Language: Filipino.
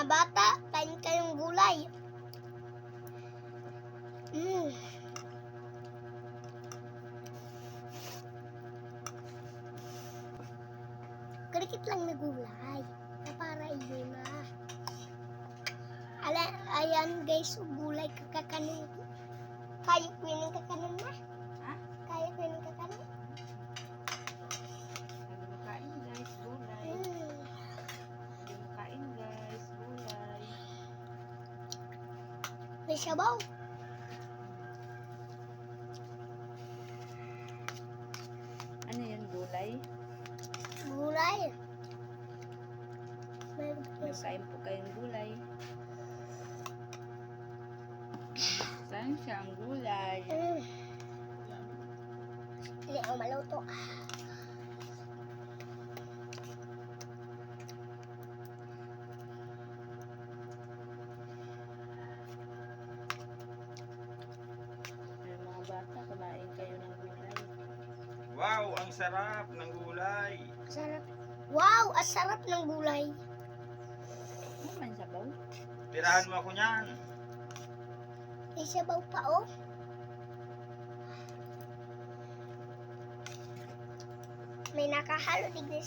bata, kain kayong gulay. Krikit lang na gulay. Na para iyo na. Ayan guys, gulay kakakanin. Kayo ko yung kakanin na. Ha? Kayo ko yung kakanin. Kain guys, gulay. Kain guys, gulay. May sabaw. Ano yan, gulay? Gulay. Kain po kayong gulay. Saan siya ang gulay? Hindi ako maluto. Yung mga bata, kumain kayo ng gulay. Wow, ang sarap ng gulay. Sarap. Wow, ang sarap ng gulay. Ano man sabaw? Tirahan mo ako niyan. May sabaw pa, oh. May nakahalo, tignan